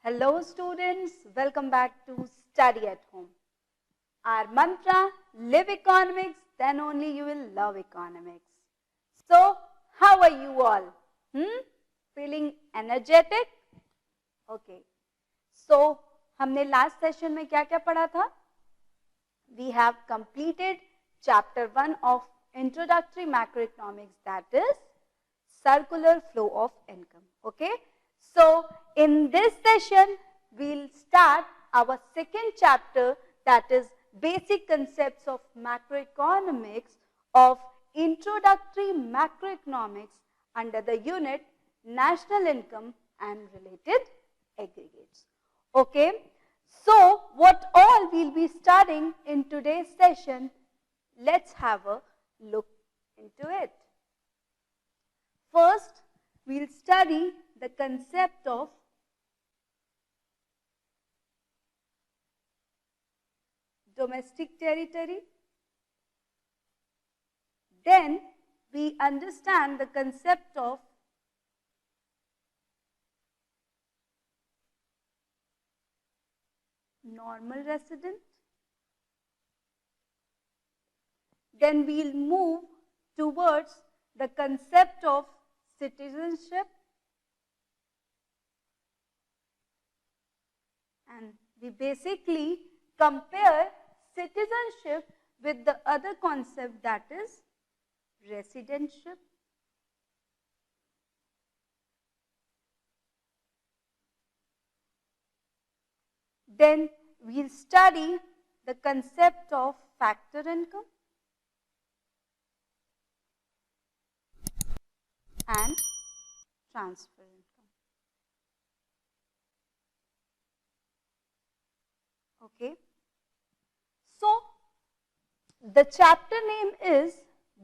Hello students, welcome back to Study at Home. Our mantra, live economics, then only you will love economics. So, how are you all? Feeling energetic? Okay. So, हमने last session में क्या-क्या पढ़ा था? We have completed chapter 1 of introductory macroeconomics, that is circular flow of income. Okay. So, in this session, we'll start our second chapter, that is basic concepts of macroeconomics of introductory macroeconomics under the unit national income and related aggregates. Okay. So, what all we'll be studying in today's session, let's have a look into it. First, we'll study the concept of domestic territory. Then, we understand the concept of normal resident. Then we'll move towards the concept of citizenship, and we basically compare citizenship with the other concept, that is residentship. Then we'll study the concept of factor income and transfer income. Okay. So, the chapter name is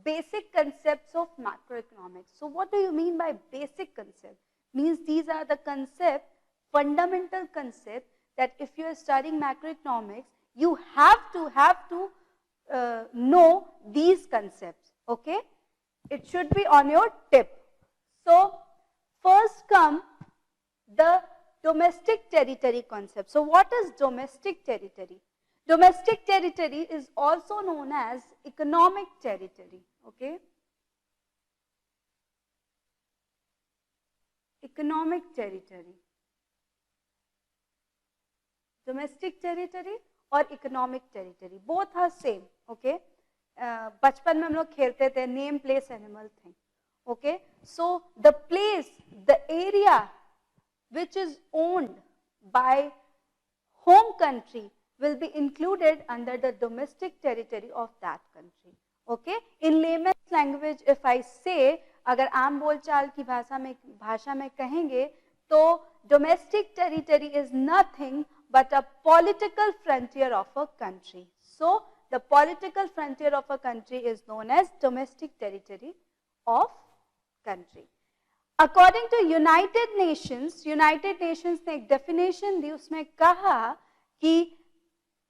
Basic Concepts of Macroeconomics. So, what do you mean by basic concept? Means these are the concepts, fundamental concepts, that if you are studying macroeconomics, you have to know these concepts. Okay. It should be on your tip. So, first come the domestic territory concept. So, what is domestic territory? Domestic territory is also known as economic territory. Okay? Economic territory. Domestic territory और economic territory, both are same. Okay? बचपन में हम लोग खेलते थे name, place, animal thing. Okay? So, the place, the area which is owned by home country will be included under the domestic territory of that country. Okay? In layman's language, if I say, अगर आम बोलचाल की भाषा में कहेंगे, तो domestic territory is nothing but a political frontier of a country. So, the political frontier of a country is known as domestic territory of country. According to United Nations ने एक definition दी, उसमें कहा कि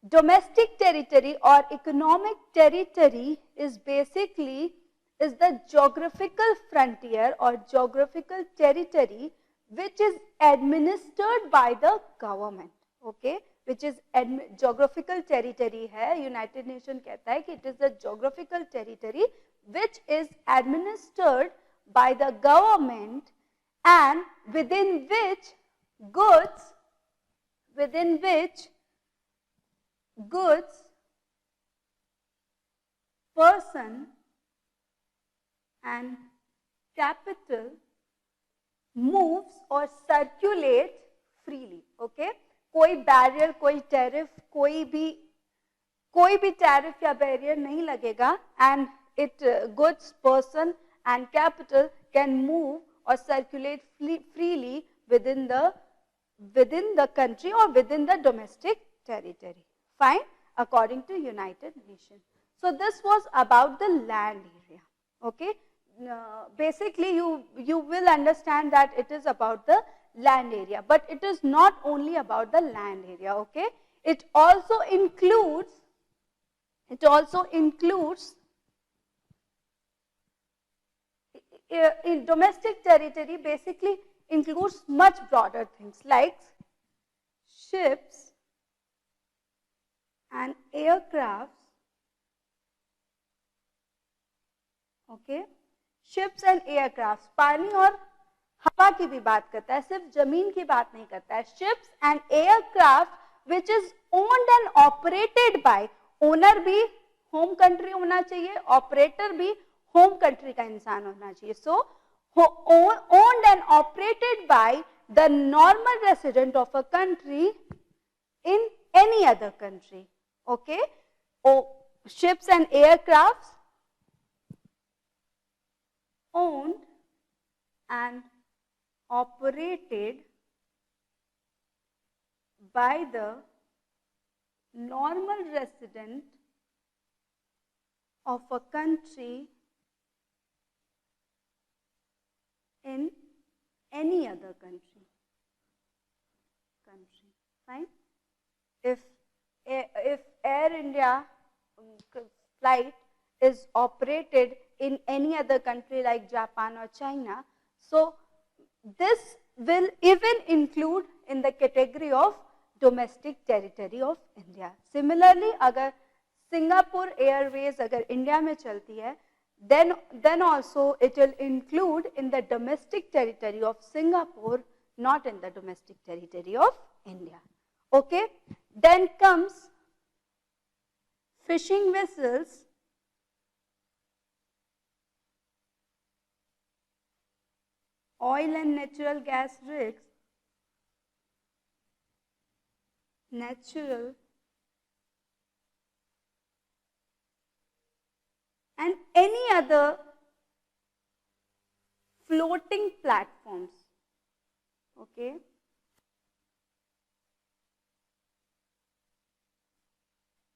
domestic territory or economic territory is basically the geographical frontier or geographical territory which is administered by the government. Okay, which is geographical territory है, United Nations कहता है कि it is the geographical territory which is administered by the government and within which goods, person and capital moves or circulate freely. Okay, कोई barrier, कोई tariff, कोई भी tariff या barrier नहीं लगेगा, and goods, person and capital can move or circulate freely within the country or within the domestic territory. Fine, according to United Nations. So, this was about the land area. Okay, basically you will understand that it is about the land area, but it is not only about the land area. Okay, it also includes in domestic territory basically includes much broader things like ships and aircrafts, okay, ships and aircrafts, पानी और हवा की भी बात करता है, सिर्फ जमीन की बात नहीं करता है. ships and aircraft which is owned and operated by, owner भी होम कंट्री होना चाहिए, ऑपरेटर भी होम कंट्री का इंसान होना चाहिए. सो owned and operated by the normal resident of a country in any other country. Okay, ships and aircrafts owned and operated by the normal resident of a country in any other country. Fine. If Air India flight is operated in any other country like Japan or China, so this will even include in the category of domestic territory of India. Similarly, अगर Singapore Airways अगर India में चलती है, then also it will include in the domestic territory of Singapore, not in the domestic territory of India. Okay, then comes fishing vessels, oil and natural gas rigs, natural and any other floating platforms. Okay.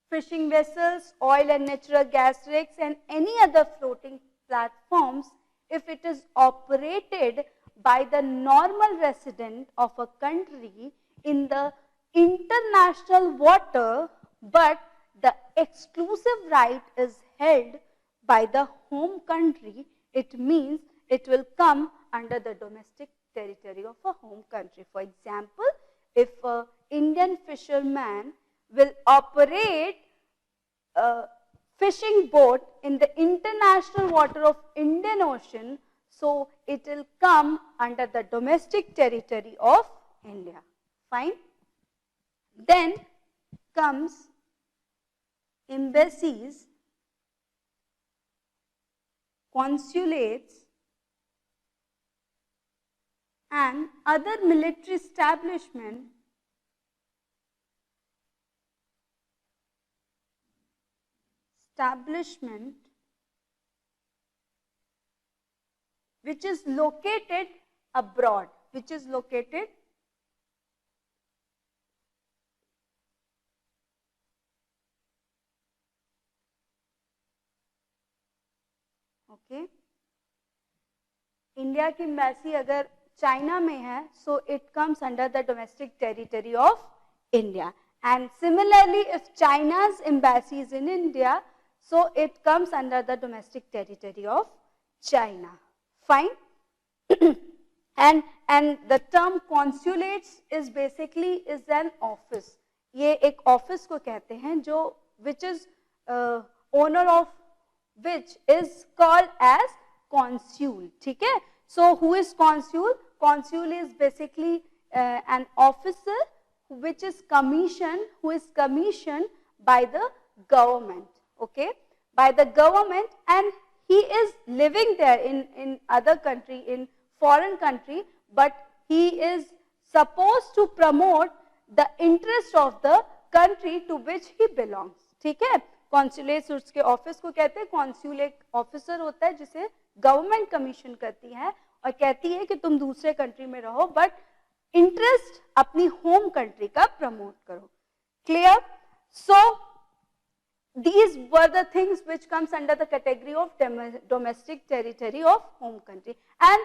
Fishing vessels, oil and natural gas rigs and any other floating platforms, if it is operated by the normal resident of a country in the international water, but the exclusive right is held by the home country, it means it will come under the domestic territory of a home country. For example, if an Indian fisherman will operate a fishing boat in the international water of Indian Ocean, so it will come under the domestic territory of India. Fine. Then comes embassies, consulates and other military establishment which is located abroad, okay. India की embassy अगर China में है, so it comes under the domestic territory of India. And similarly, if China's embassy is in India, so it comes under the domestic territory of China. Fine. and the term consulates is basically is an office. ये एक office को कहते हैं जो which is owner of which is called as consul. ठीक है? So who is consul? Consul is basically an officer which is commissioned, who is commissioned by the government. Okay, by the government, and he is living there in other country, in foreign country, but he is supposed to promote the interest of the country to which he belongs. ठीक है? Consulate उसके office को कहते हैं. Consul एक officer होता है जिसे गवर्नमेंट कमीशन करती है और कहती है कि तुम दूसरे कंट्री में रहो बट इंटरेस्ट अपनी होम कंट्री का प्रमोट करो. Clear? So these were the things which comes under the category of domestic territory of home country. And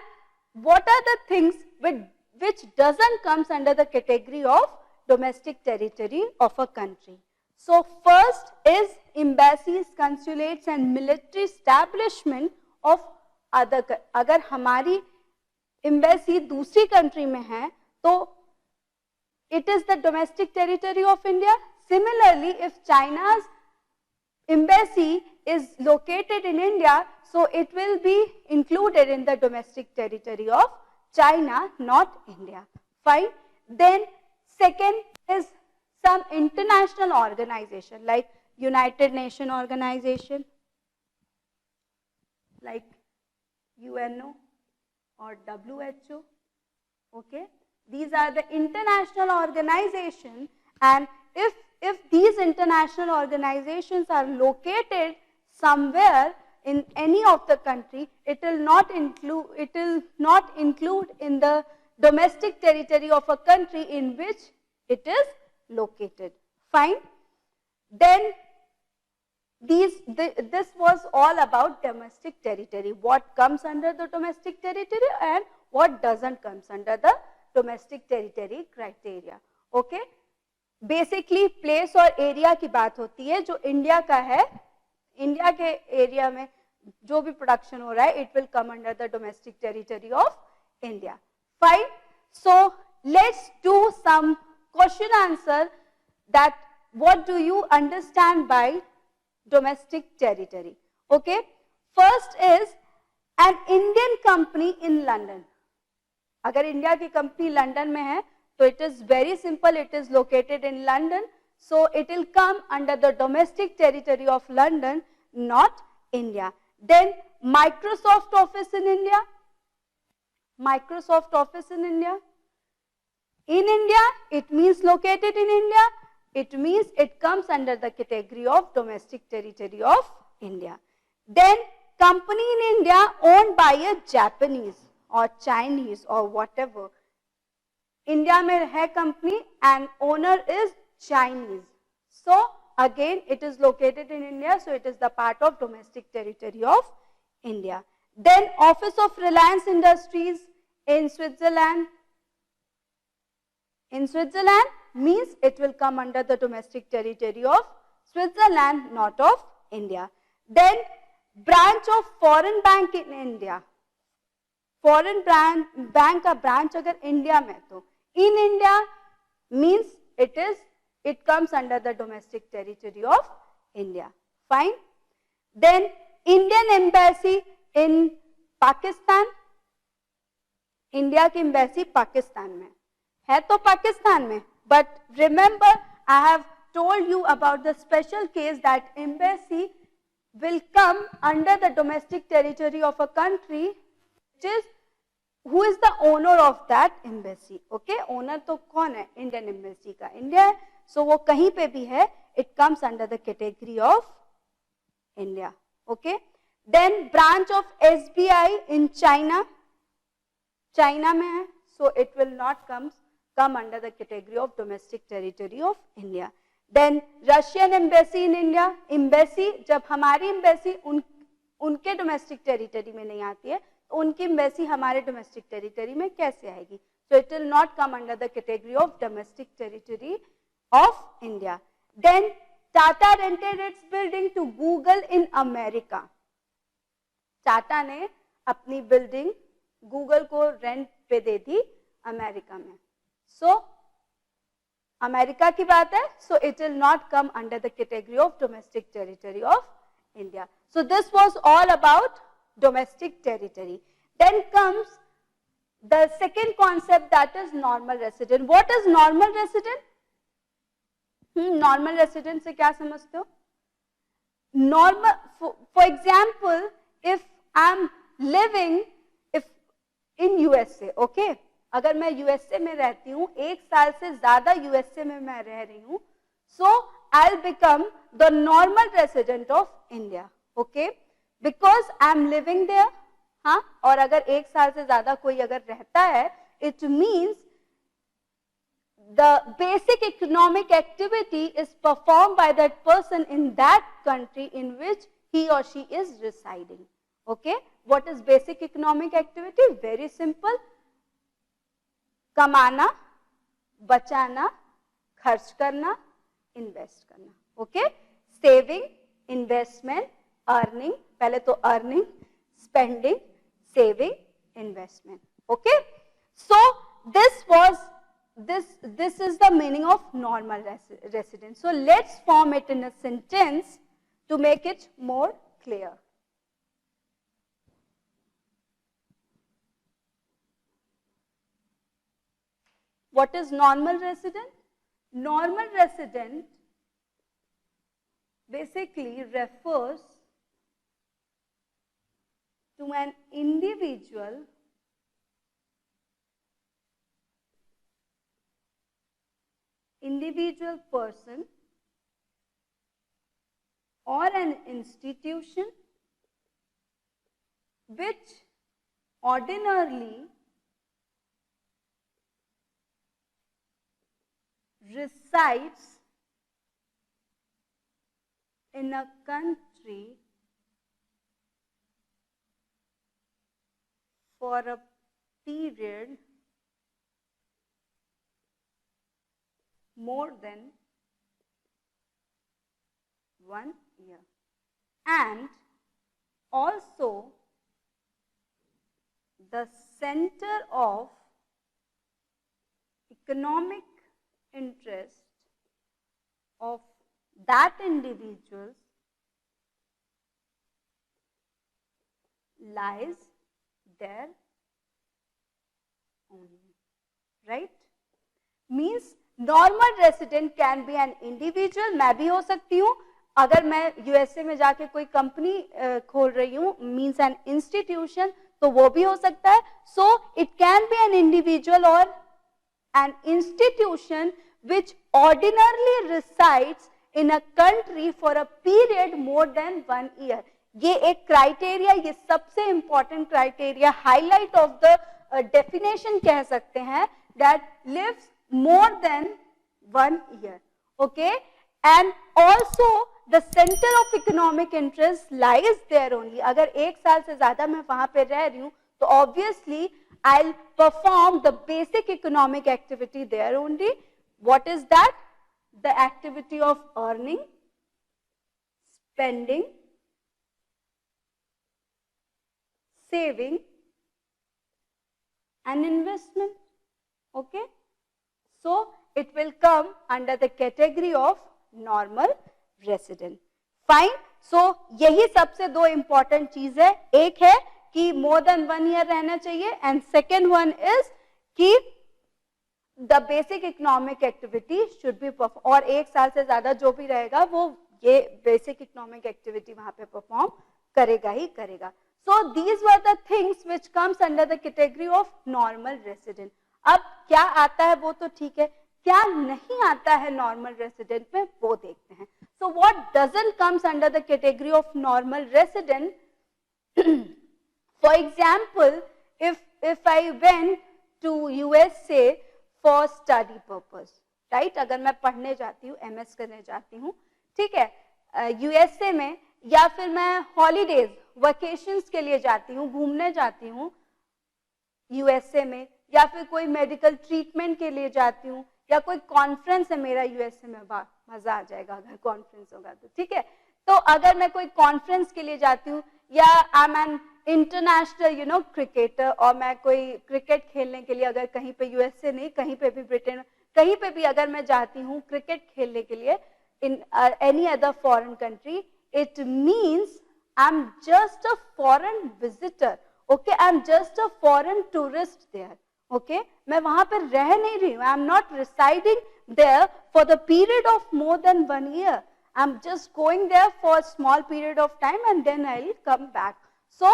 what are the things which doesn't comes under the category of domestic territory of a country? So first is embassies, consulates and military establishment of other. अगर हमारी embassy दूसरी country में है तो it is the domestic territory of India. Similarly, if China's embassy is located in India, so it will be included in the domestic territory of China, not India. Fine. Then second is some international organization like United Nations organization, like UNO or WHO. Okay, these are the international organizations, and if these international organizations are located somewhere in any of the country, it will not include in the domestic territory of a country in which it is located. Fine. Then this was all about domestic territory, what comes under the domestic territory and what doesn't comes under the domestic territory criteria. Okay, basically place और area की बात होती है जो India का है, India के area में जो भी प्रोडक्शन हो रहा है it will come under the domestic territory of India. Fine. So let's do some question answer that what do you understand by domestic territory. Okay, first is an Indian company in London. अगर India की company London में है तो it is very simple, it is located in London, so it will come under the domestic territory of London, not India. Then Microsoft office in India. Microsoft office in India. In India, it means located in India. It means it comes under the category of domestic territory of India. Then company in India owned by a Japanese or Chinese or whatever. India में है company and owner is Chinese. So again it is located in India, so it is the part of domestic territory of India. Then office of Reliance Industries in Switzerland. In Switzerland means it will come under the domestic territory of Switzerland, not of India. Then branch of foreign bank in India. Foreign bank का branch अगर India में तो in India means it comes under the domestic territory of India. Fine. Then Indian embassy in Pakistan. India की embassy Pakistan में है तो पाकिस्तान में, but remember I have told you about the special case that embassy will come under the domestic territory of a country which is who is the owner of that embassy. Okay, owner तो कौन है? Indian embassy का India है, so वो कहीं पे भी है it comes under the category of India. Okay, then branch of SBI in China. China में है, so it will not come under the category of domestic territory of India. Then Russian embassy in India. Embassy जब हमारी embassy उनके domestic territory में नहीं आती है, तो उनकी embassy हमारे domestic territory में कैसे आएगी? So it will not come under the category of domestic territory of India. Then Tata rented its building to Google in America. Tata ने अपनी बिल्डिंग गूगल को रेंट पे दे दी अमेरिका में. सो अमेरिका की बात है, so it will not come under the category of domestic territory of India. So this was all about domestic territory. Then comes the second concept that is normal resident. What is normal resident? Normal resident से क्या समझते हो? Normal, for example, if I'm living in USA, okay? अगर मैं USA में रहती हूँ, 1 साल से ज्यादा USA में मैं रह रही हूँ, so I'll become the normal resident of India, okay? Because I'm living there, हाँ? और अगर 1 साल से ज्यादा कोई अगर रहता है, it means the basic economic activity is performed by that person in that country in which he or she is residing. Okay, what is basic economic activity? Very simple. कमाना, बचाना, खर्च करना, इन्वेस्ट करना. Okay, saving, investment, earning. पहले तो earning, spending, saving, investment. Okay, so this this is the meaning of normal resident. So let's form it in a sentence to make it more clear. What is normal resident? Normal resident basically refers to an individual person or an institution which ordinarily resides in a country for a period more than 1 year, and also the center of economic interest of that individual lies there only, right? Means normal resident can be an individual, मैं भी हो सकती हूँ, अगर मैं USA में जाके कोई कंपनी खोल रही हूँ, मीन्स एन इंस्टीट्यूशन, तो वो भी हो सकता है. So it can be an individual और an institution which ordinarily resides in a country for a period more than 1 year. ये एक क्राइटेरिया, ये सबसे important criteria, highlight of the definition कह सकते हैं, that lives more than 1 year. Okay, and also the center of economic interest lies there only. अगर एक साल से ज्यादा मैं वहां पे रह रही हूँ, तो obviously I'll perform the basic economic activity there only. What is that? The activity of earning, spending, saving and investment. Okay? So it will come under the category of normal resident. Fine. So यही सबसे दो important चीज है. एक है कि more than 1 year रहना चाहिए, and second one is कि the basic economic activity should be performed, और एक साल से ज्यादा जो भी रहेगा वो ये basic economic activity वहां पे perform करेगा ही करेगा. So these were the things which comes under the category of normal resident. अब क्या आता है वो तो ठीक है, क्या नहीं आता है normal resident में वो देखते हैं. So what doesn't comes under the category of normal resident? For example, if I went to USA for study purpose, right? अगर मैं पढ़ने जाती हूँ, MS करने जाती हूँ, ठीक है, USA में, या फिर मैं हॉलीडेज, वेकेशंस के लिए जाती हूँ, घूमने जाती हूँ USA में, या फिर कोई मेडिकल ट्रीटमेंट के लिए जाती हूँ, या कोई कॉन्फ्रेंस है मेरा USA में, मजा आ जाएगा अगर कॉन्फ्रेंस होगा तो, ठीक है. तो अगर मैं कोई कॉन्फ्रेंस के लिए जाती हूँ, या I am an international cricketer, और मैं कोई क्रिकेट खेलने के लिए अगर कहीं पे यूएसए नहीं, कहीं पे भी ब्रिटेन, कहीं पे भी अगर मैं जाती हूँ क्रिकेट खेलने के लिए in any other foreign country, it means I am just a foreign visitor. Okay, I am just a foreign tourist there. Okay, मैं वहां पर रह नहीं रही हूँ, I am not residing there for the period of more than 1 year. I'm just going there for a small period of time and then I'll come back. So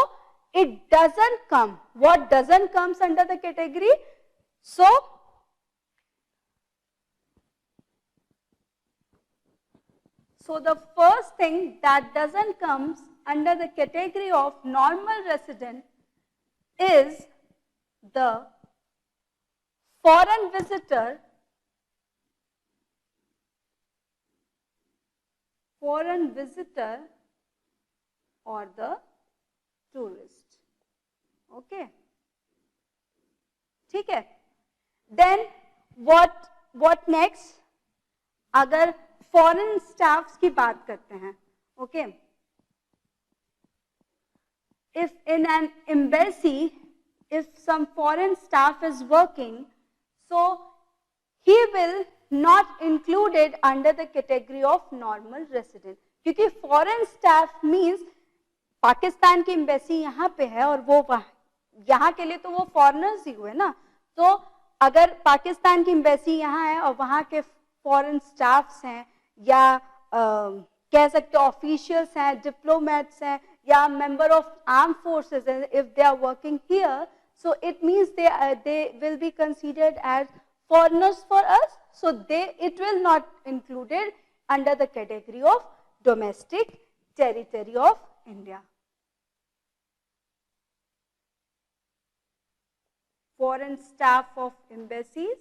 it doesn't come. What doesn't comes under the category? So the first thing that doesn't comes under the category of normal resident is the foreign visitor, or the tourist. Okay, ठीक है. Then what next? अगर foreign staffs की बात करते हैं, okay, if in an embassy, if some foreign staff is working, so he will not included under the category of normal resident, क्योंकि foreign staff means Pakistan की embassy यहाँ पे है और वो यहाँ के लिए तो वो फॉरेनर्स ही हुए ना, तो अगर पाकिस्तान की एम्बेसी यहाँ है और वहाँ के फॉरेन स्टाफ्स हैं या कह सकते ऑफिशियल्स हैं, डिप्लोमेट्स हैं या member of arm forces, if they are working here, so it means they will be considered as foreigners for us, so it will not included under the category of domestic territory of India. Foreign staff of embassies,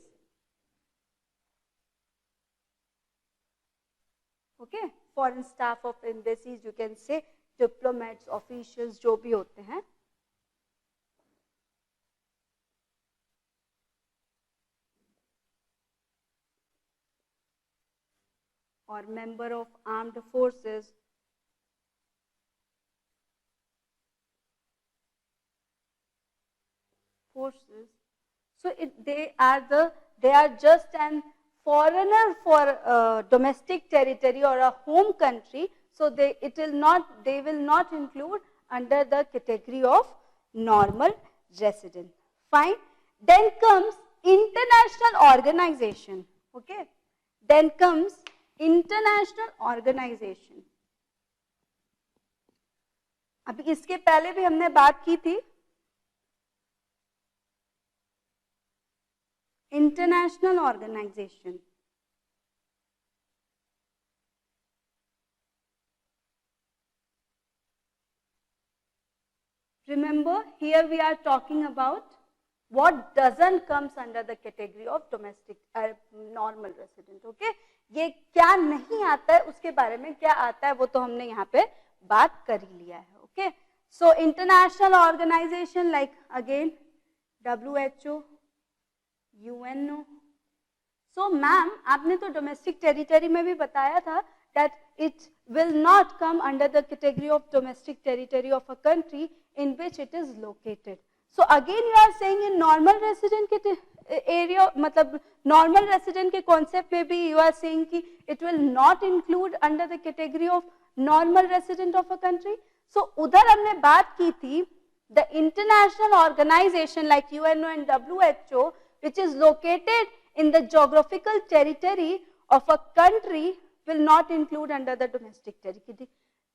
okay, foreign staff of embassies, you can say diplomats, officials, जो भी होते हैं, or member of armed forces, so they are just an foreigner for domestic territory or a home country, so they will not include under the category of normal resident. Fine. Then comes international organization. Okay. Then comes international organization. अभी इसके पहले भी हमने बात की थी international organization. Remember, here we are talking about what doesn't comes under the category of domestic normal resident. Okay, ये क्या नहीं आता है उसके बारे में, क्या आता है वो तो हमने यहाँ पे बात कर ही लिया है. Okay, so international organization like again WHO, UNO. So ma'am आपने तो डोमेस्टिक टेरिटरी में भी बताया था that it will not come under the category of domestic territory of a country in which it is located. So again you are saying in normal resident के area, मतलब normal resident के concept में भी you are saying कि it will not include under the category of normal resident of a country. So उधर हमने बात की थी the international organization like UNO and WHO which is located in the geographical territory of a country will not include under the domestic territory.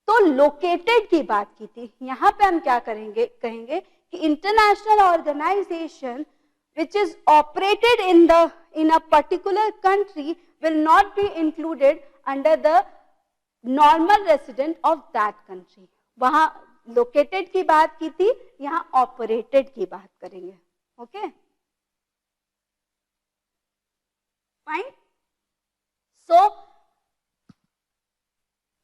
तो located की बात की थी. यहाँ पे हम क्या कहेंगे कि international organization which is operated in a particular country will not be included under the normal resident of that country. वहाँ located की बात की थी, यहाँ operated की बात करेंगे. Okay? Fine?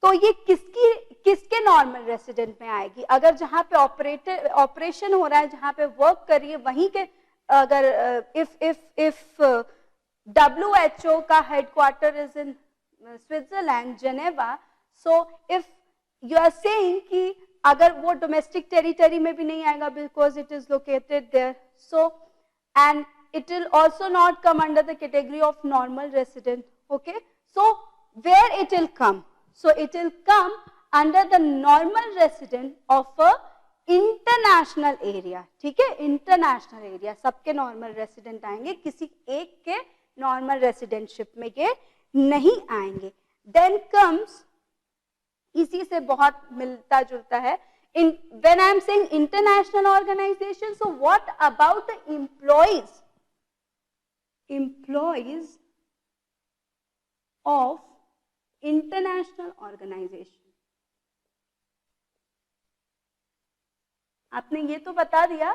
तो ये किसके नॉर्मल रेसिडेंट में आएगी? अगर जहां पे ऑपरेशन हो रहा है, जहां पे वर्क कर रही है, वहीं के अगर इफ WHO का headquarter is in Switzerland, Geneva, so if you are saying कि अगर वो डोमेस्टिक टेरिटरी में भी नहीं आएगा because it is located there, so and it will also not come under the category of normal resident. Okay, so where it will come? So it will come under the normal resident of a international area. ठीक है, international area सबके normal resident आएंगे, किसी एक के normal residentship में के नहीं आएंगे. Then comes, इसी से बहुत मिलता जुलता है, when I am saying international organization, so what about the employees of international organization? आपने ये तो बता दिया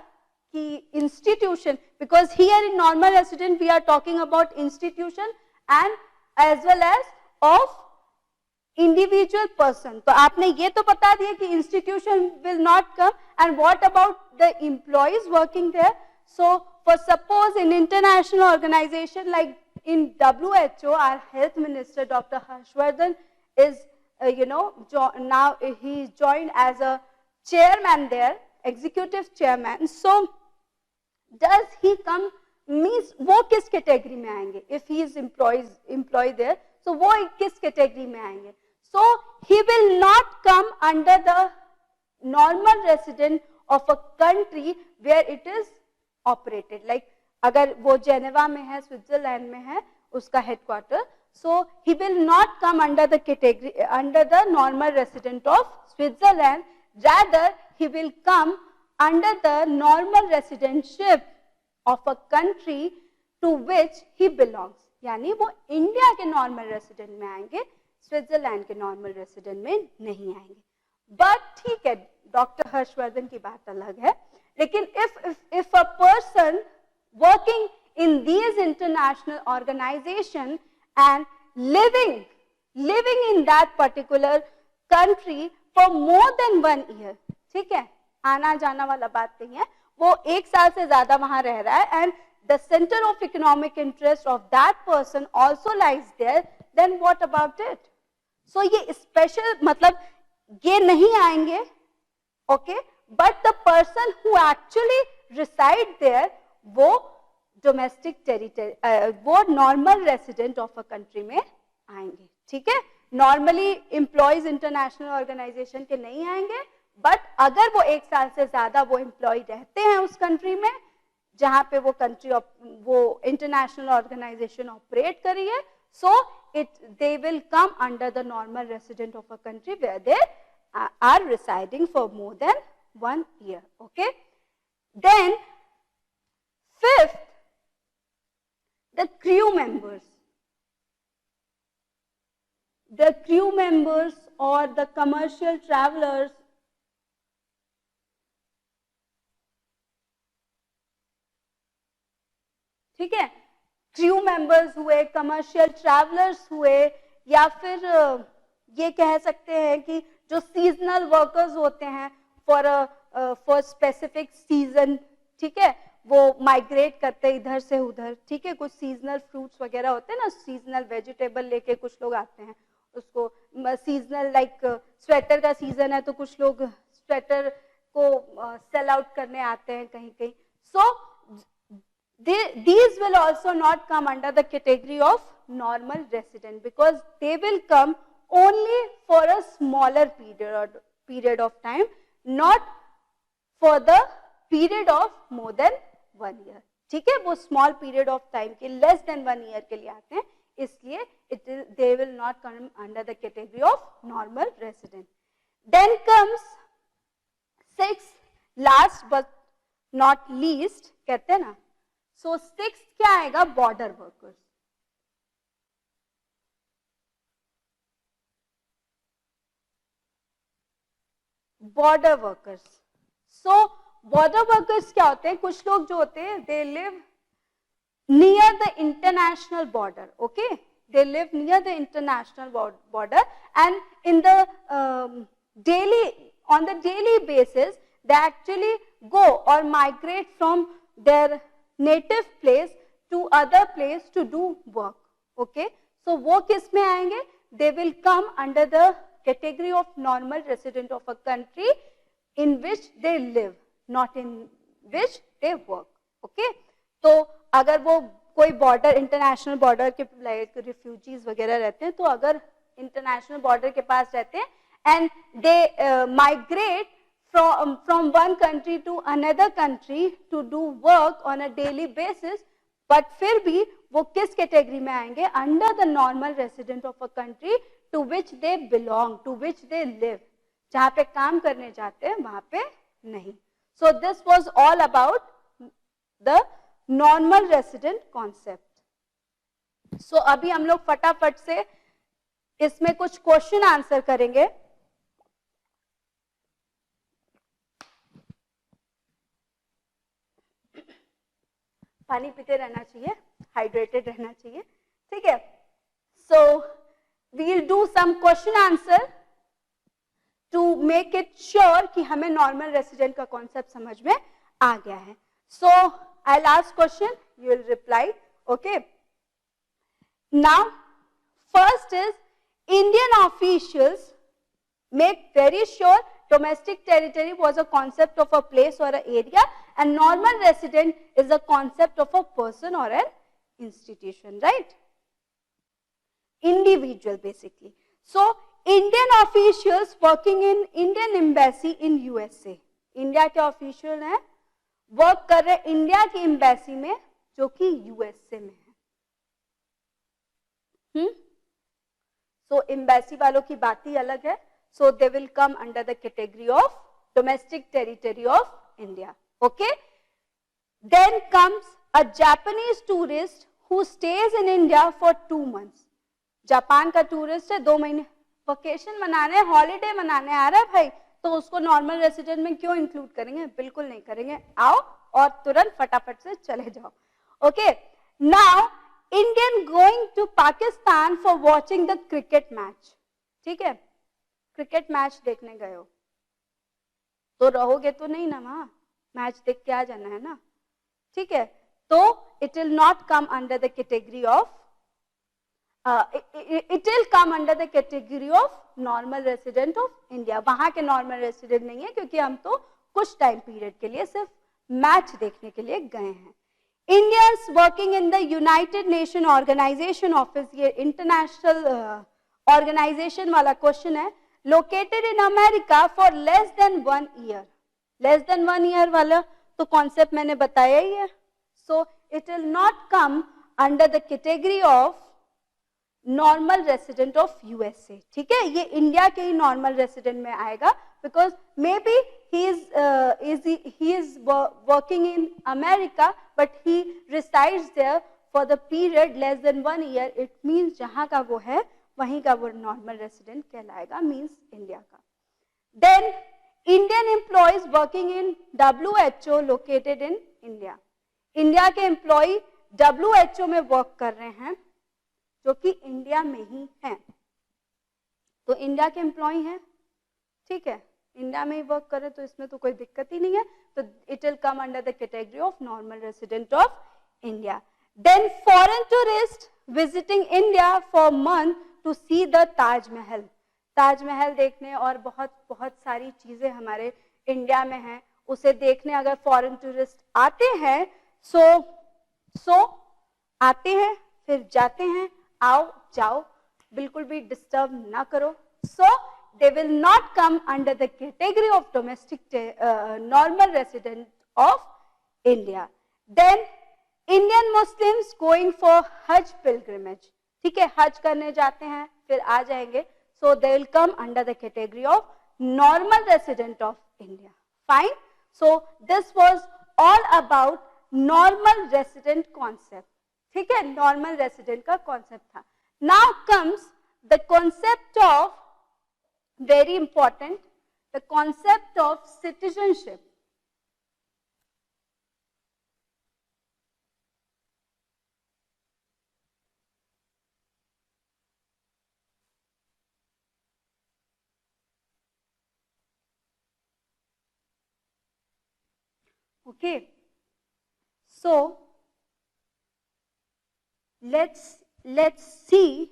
कि institution, because here in normal resident we are talking about institution and as well as of individual person. तो आपने ये तो बता दिया कि institution will not come, and what about the employees working there? So for suppose in international organization like in WHO, our health minister Dr. Harshvardhan is now he joined as a chairman there, executive chairman. So does he come means वो किस category में आएंगे, if he is employ there, so वो किस category में आएंगे, so he will not come under the normal resident of a country where it is operated, like अगर वो जेनेवा में है, स्विट्जरलैंड में है उसका headquarter, so he will not come under the category, under the normal resident of Switzerland, rather he will come under the normal residentship of a country to which he belongs, यानी वो India के normal resident में आएंगे, Switzerland के normal resident में नहीं आएंगे. But ठीक है, डॉक्टर हर्षवर्धन की बात अलग है, लेकिन if a person working in these international organization and living in that particular country for more than 1 year, ठीक है, आना जाना वाला बात नहीं है, वो 1 साल से ज्यादा वहां रह रहा है, and the center of economic interest of that person also lies there, then what about it? So ये special, मतलब ये नहीं आएंगे, okay, but the person who actually reside there, वो डोमेस्टिक टेरिटरी, वो normal resident of a country में आएंगे, ठीक है. नॉर्मली एम्प्लॉयज इंटरनेशनल ऑर्गेनाइजेशन के नहीं आएंगे, बट अगर वो 1 साल से ज्यादा वो एम्प्लॉय रहते हैं उस कंट्री में जहां पे वो कंट्री वो इंटरनेशनल ऑर्गेनाइजेशन ऑपरेट करी है, सो they will come under the normal resident of a country where they are residing for more than 1 year, okay. Then fifth, the crew members or the commercial travelers ठीक है, crew members हुए, commercial travellers हुए, या फिर ये कह सकते हैं कि जो सीजनल वर्कर्स होते हैं फॉर स्पेसिफिक सीजन, ठीक है, वो माइग्रेट करते हैं इधर से उधर, ठीक है, कुछ सीजनल फ्रूट्स वगैरह होते हैं ना, सीजनल वेजिटेबल लेके कुछ लोग आते हैं, उसको सीजनल लाइक स्वेटर का सीजन है तो कुछ लोग स्वेटर को सेल आउट करने आते हैं कहीं कहीं. सो these will also not come under the category of normal resident because they will come only for a smaller period of time, not for the period of more than 1 year. ठीक है, वो small period of time के less than 1 year के लिए आते हैं, इसलिए they will not come under the category of normal resident. Then comes sixth, last but not least, कहते हैं ना, so sixth क्या आएगा, border workers. border workers. So border workers क्या होते हैं, कुछ लोग जो होते हैं they live near the international border, okay, they live near the international border and in the on the daily basis they actually go or migrate from their native place to other place to do work, okay. So वो किस में आएंगे, they will come under the category of normal resident of a country in which they live, not in which they work, okay. तो अगर वो कोई border, international border के like refugees वगैरह रहते हैं, तो अगर इंटरनेशनल बॉर्डर के पास रहते हैं and they migrate from one country to another country to do work on a daily basis, but फिर भी वो किस कैटेगरी में आएंगे, under the normal resident of a country to which they belong, to which they live, जहाँ पे काम करने जाते हैं वहाँ पे नहीं. So this was all about the normal resident concept. So अभी हम लोग फटाफट से इसमें कुछ क्वेश्चन आंसर करेंगे. पानी पीते रहना चाहिए, हाइड्रेटेड रहना चाहिए, ठीक है. So we'll do some question answer to make it sure कि हमें नॉर्मल रेसिडेंट का कॉन्सेप्ट समझ में आ गया है. So I last question, you will reply, okay. Now first is Indian officials make very sure domestic territory was a concept of a place or an area and normal resident is the concept of a person or an institution, right? Individual basically. So Indian officials working in Indian embassy in USA, India के official हैं, work कर रहे India की embassy में जो कि USA में है. सो एम्बेसी वालों की बात ही अलग है. So they will come under the category of domestic territory of India. Okay. Then comes a Japanese tourist who stays in India for 2 months. Japan का टूरिस्ट है, 2 महीने वेकेशन मनाने, हॉलीडे मनाने आ रहा है भाई, तो उसको नॉर्मल रेसिडेंट में क्यों इंक्लूड करेंगे? बिल्कुल नहीं करेंगे. आओ और तुरंत फटाफट से चले जाओ. Okay. Now Indian going to Pakistan for watching the cricket match. ठीक है, क्रिकेट मैच देखने गए हो तो रहोगे तो नहीं ना वहां, मैच देख के आ जाना है ना. ठीक है, तो it will not come under the category of it will come under the category of normal resident of India. वहां के नॉर्मल रेसिडेंट नहीं है क्योंकि हम तो कुछ टाइम पीरियड के लिए सिर्फ मैच देखने के लिए गए हैं. Indians working in the United Nation organization office, ये इंटरनेशनल ऑर्गेनाइजेशन वाला क्वेश्चन है. Located in America for less than 1 year. Less than 1 year वाला तो कॉन्सेप्ट मैंने बताया ही है. So it will not come under the category of normal resident of USA. ठीक है, ये इंडिया के ही नॉर्मल रेसिडेंट में आएगा because may be he is working in America but he resides there for the period less than 1 year. It means जहां का वो है वहीं का वो नॉर्मल रेसिडेंट कहलाएगा, मीन्स इंडिया का. Then Indian employees working in WHO located in India. India के एम्प्लॉय WHO में वर्क कर रहे हैं जो कि इंडिया में ही है, तो इंडिया के एम्प्लॉय हैं. ठीक है, इंडिया में ही वर्क करे तो इसमें तो कोई दिक्कत ही नहीं है. तो it will come under the category of normal resident of India. Then foreign tourist visiting India for month to see the Taj Mahal. Taj Mahal देखने और बहुत बहुत सारी चीजें हमारे इंडिया में हैं, उसे देखने अगर फॉरेन टूरिस्ट आते हैं सो आते हैं फिर जाते हैं. आओ जाओ, बिल्कुल भी डिस्टर्ब ना करो. So they will not come under the category of domestic normal resident of India. Then Indian Muslims going for hajj pilgrimage. ठीक है, हज करने जाते हैं फिर आ जाएंगे, so they will come under the category of normal resident of India. Fine. So this was all about normal resident concept. ठीक है, नॉर्मल रेसिडेंट का कॉन्सेप्ट था. Now comes the concept of, very important, the concept of citizenship. Okay, so let's see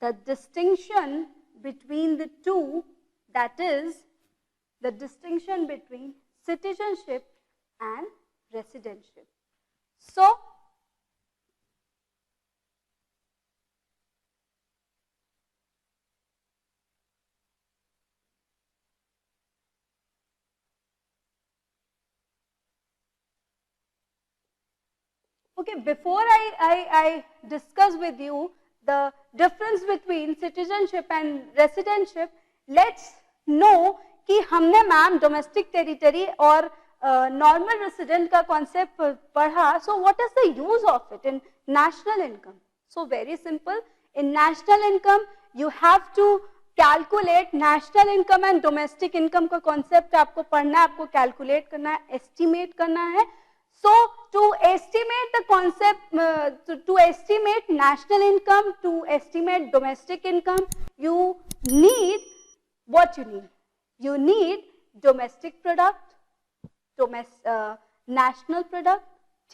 the distinction between the two, that is the distinction between citizenship and residentship. So okay, before I discuss with you the difference between citizenship and residentship, let's know कि हमने ma'am domestic territory और normal resident का concept पढ़ा. So what is the use of it in national income? So very simple. In national income you have to calculate national income and domestic income का concept आपको पढ़ना है, आपको calculate करना है, एस्टिमेट करना है. So to estimate the concept, to estimate national income, to estimate domestic income, you need what you need. You need domestic product, national product.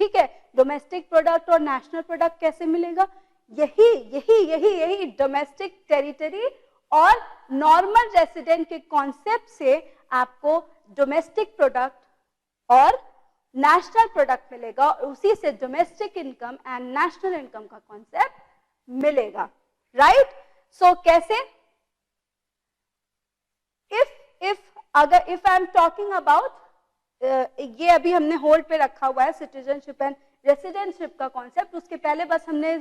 ठीक है, domestic product और national product कैसे मिलेगा? यही domestic territory और normal resident के concept से आपको domestic product और नेशनल प्रोडक्ट मिलेगा और उसी से domestic income and national income का कॉन्सेप्ट मिलेगा, राइट? सो कैसे? If I am talking about, ये अभी हमने होल्ड पे रखा हुआ है सिटीजनशिप एंड रेसिडेंटशिप का कॉन्सेप्ट, उसके पहले बस हमने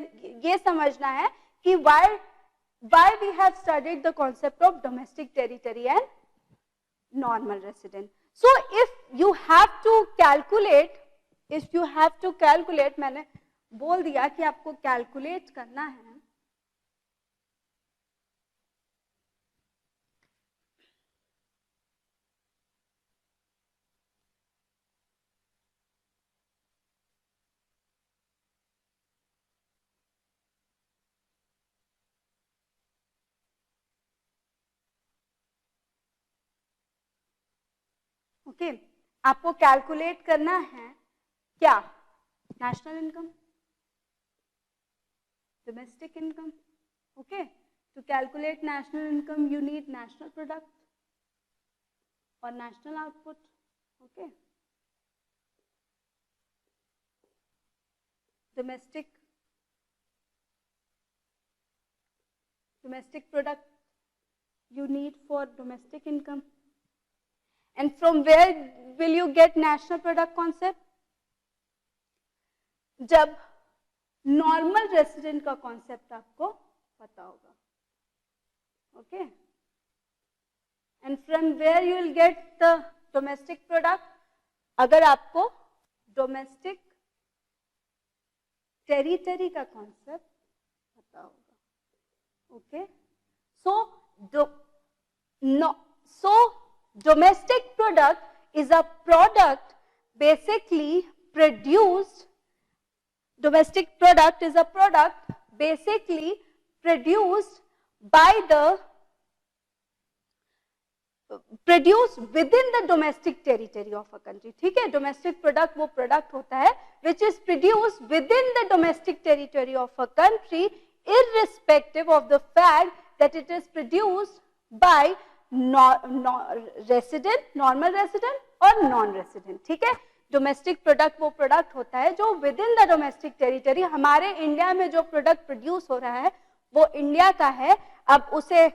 ये समझना है कि why we have studied the concept of domestic territory and normal resident. So if you have to calculate, मैंने बोल दिया कि आपको कैलकुलेट करना है, ओके आपको कैलकुलेट करना है क्या? National income, domestic income. Okay, to calculate national income you need national product or national output. Okay, domestic product you need for domestic income. And from where will you get national product concept? जब normal resident का concept आपको पता होगा. Okay, and from where you will get the domestic product? अगर आपको domestic territory का concept पता होगा. Okay, so domestic product is a product basically produced produced within the domestic territory of a country. ठीक है, domestic product वो product होता है which is produced within the domestic territory of a country irrespective of the fact that it is produced by resident, normal resident और non resident. ठीक है, domestic product वो product होता है जो with in the domestic territory, हमारे India में जो प्रोडक्ट प्रोड्यूस हो रहा है वो इंडिया का है. अब उसे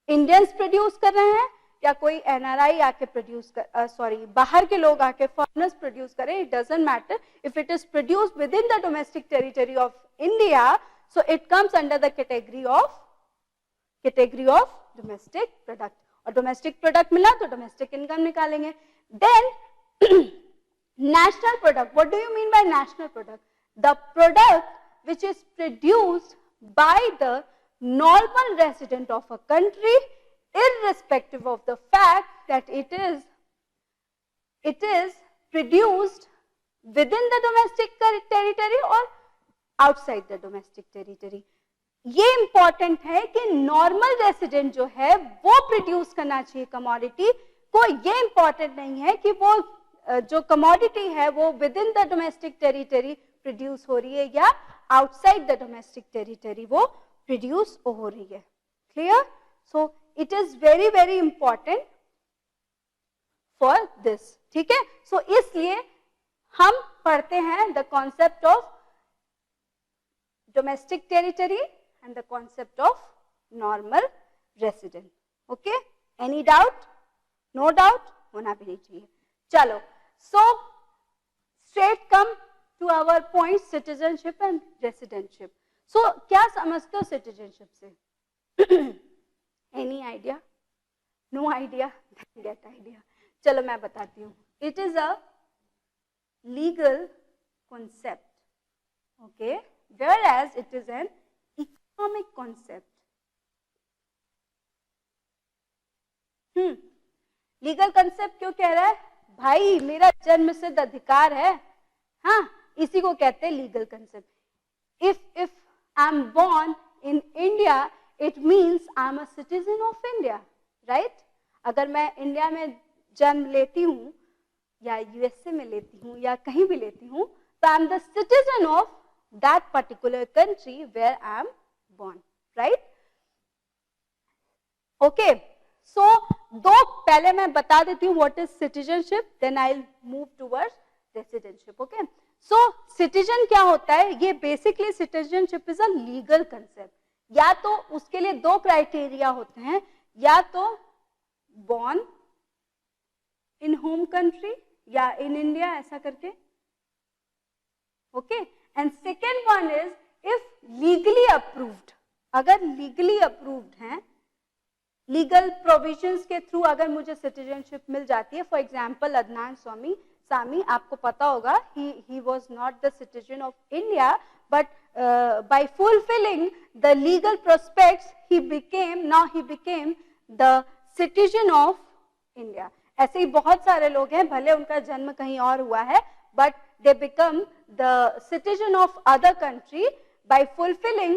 इंडियंस प्रोड्यूस कर रहे हैं या कोई एनआरआई आके प्रोड्यूस कर, बाहर के लोग आके फॉरेनर्स प्रोड्यूस करें, it doesn't matter. If it is produced within the domestic territory of India, so it comes under the category of domestic product. और डोमेस्टिक प्रोडक्ट मिला तो डोमेस्टिक इनकम निकालेंगे. Then national product, what do you mean by national product? The product which is produced by the normal resident of a country irrespective of the fact that it is produced within the domestic territory or outside the domestic territory. ये important है कि normal resident जो है वो produce करना चाहिए commodity को. ये इंपॉर्टेंट नहीं है कि वो जो कमोडिटी है वो with in the domestic territory produce हो रही है या आउटसाइड द डोमेस्टिक टेरिटरी वो प्रोड्यूस हो रही है. Clear? So it is very very important for this. ठीक है, सो इसलिए हम पढ़ते हैं the concept of domestic territory and the concept of normal resident. Okay, any doubt? No doubt? होना भी नहीं चाहिए. चलो, so straight come to our point, citizenship and residentship. So क्या समझते हो citizenship से? Any idea? No idea? Get idea. चलो मैं बताती हूँ. It is a legal concept. Okay, whereas it is an economic concept. Legal concept क्यों कह रहा है? भाई मेरा जन्म सिद्ध अधिकार है, हाँ, इसी को कहते हैं legal concept. If I am born in India it means I am a citizen of India, right? अगर मैं इंडिया में जन्म लेती हूँ या यूएसए में लेती हूँ या कहीं भी लेती हूँ तो I am the citizen of that particular country where I am born, right? Okay, so दो पहले मैं बता देती हूँ what is citizenship, then I will move towards residentship. Okay, so citizen क्या होता है? ये basically citizenship is a legal concept. या तो उसके लिए दो क्राइटेरिया होते हैं, या तो born in home country या in India ऐसा करके. Okay, and second one is if legally approved. अगर legally approved हैं, legal provisions के through अगर मुझे citizenship मिल जाती है, for example अदनान सामी आपको पता होगा, he was not the citizen of India, but by fulfilling the legal prospects he became the citizen of India. ऐसे ही बहुत सारे लोग हैं, भले उनका जन्म कहीं और हुआ है, but they become the citizen of other country by fulfilling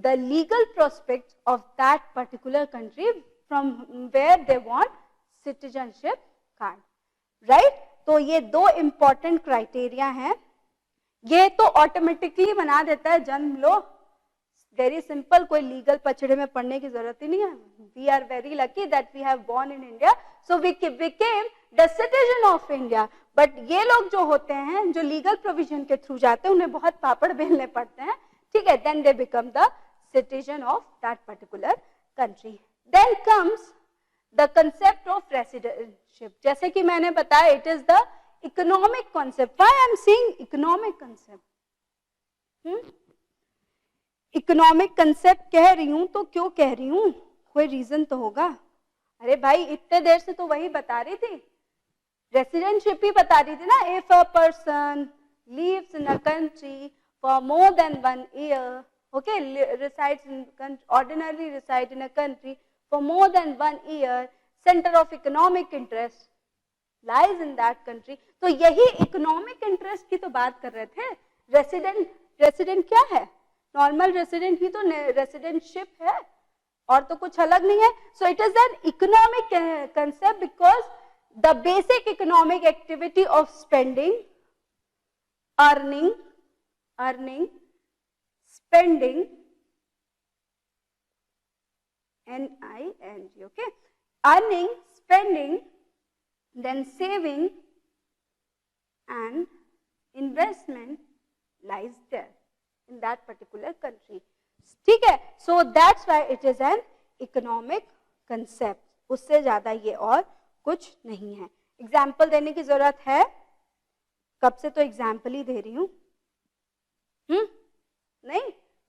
the legal prospects of that particular country from where they want citizenship card, right? तो ये दो important criteria हैं. ये तो ऑटोमेटिकली बना देता है जन्म लो, वेरी सिंपल, कोई लीगल पचड़े में पढ़ने की जरूरत ही नहीं है. We are very lucky that we have born in India, so we became the citizen of India. But ये लोग जो होते हैं, जो लीगल प्रोविजन के थ्रू जाते हैं, उन्हें बहुत पापड़ बेलने पड़ते हैं, ठीक है. Then they become the citizen of that particular country. Then comes the concept of residentship. जैसे कि मैंने बताया, it is the economic concept. Why I am saying economic concept? Economic concept कह रही हूं तो क्यों कह रही हूं? कोई रीजन तो होगा. अरे भाई, इतने देर से तो वही बता रही थी, रेसिडेंटशिप ही बता रही थी ना. If a person lives in a country for more than 1 year, okay, resides in ordinarily reside in a country for more than 1 year, center of economic interest lies in that country. तो यही economic interest की तो बात कर रहे थे. Resident क्या है? नॉर्मल रेसिडेंट ही तो रेसिडेंटशिप है, और तो कुछ अलग नहीं है. So it is an economic concept because the basic economic activity of spending, earning, spending, NING, okay, earning, spending, then saving and investment lies there in that particular country. ठीक है, so that's why it is an economic concept. उससे ज्यादा ये और कुछ नहीं है. Example देने की जरूरत है? कब से तो एग्जाम्पल ही दे रही हूं. नहीं,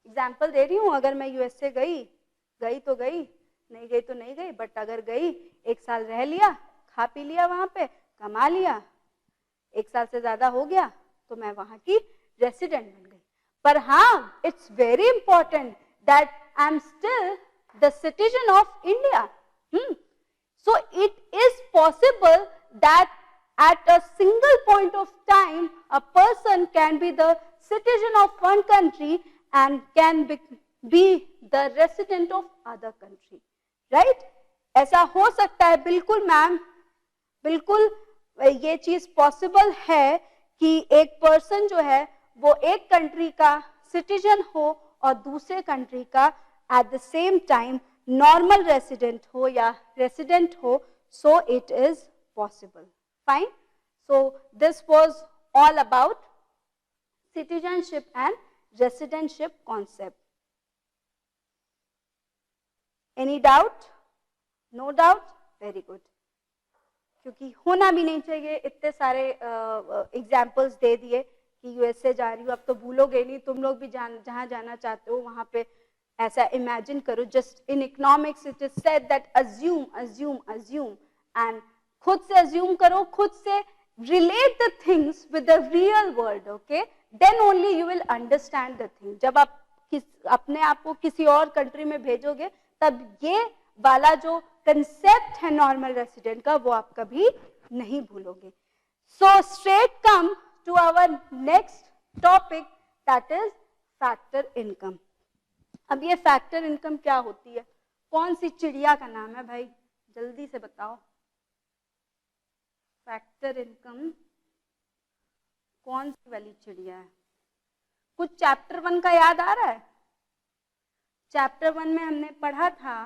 एग्जाम्पल दे रही हूं. अगर मैं यूएसए गई तो गई, नहीं गई तो नहीं गई, बट अगर गई, 1 साल रह लिया, खा पी लिया, वहां पे कमा लिया, 1 साल से ज्यादा हो गया, तो मैं वहां की रेसिडेंट बन गई. पर हाँ, it's very important that I am still the citizen of India. So it is possible that at a single point of time a person can be the citizen of one country and can be the resident of other country, right? ऐसा हो सकता है, बिल्कुल ma'am, बिल्कुल ये चीज possible है कि एक पर्सन जो है वो एक कंट्री का सिटीजन हो और दूसरे कंट्री का at the same time normal resident हो या रेसिडेंट हो. So it is possible. Fine. So this was all about citizenship and residentship concept. Any doubt? No doubt? Very good. क्योंकि होना भी नहीं चाहिए. इतने सारे एग्जाम्पल्स दे दिए कि यूएसए जा रही हूँ, अब तो भूलोगे नहीं. तुम लोग भी जहां जाना चाहते हो वहां पे ऐसा इमेजिन करो. Just in economics it is said that assume and खुद से अज्यूम करो, खुद से relate the things with the real world. Okay, then only you will understand the thing. जब आप अपने आप को किसी और कंट्री में भेजोगे, तब ये वाला जो कंसेप्ट है नॉर्मल रेसिडेंट का, वो आप कभी नहीं भूलोगे. So straight come to our next topic, that is factor income. अब ये फैक्टर इनकम क्या होती है? कौन सी चिड़िया का नाम है भाई? जल्दी से बताओ. फैक्टर इनकम कौन सी वाली चिड़िया है? कुछ चैप्टर 1 का याद आ रहा है? चैप्टर 1 में हमने पढ़ा था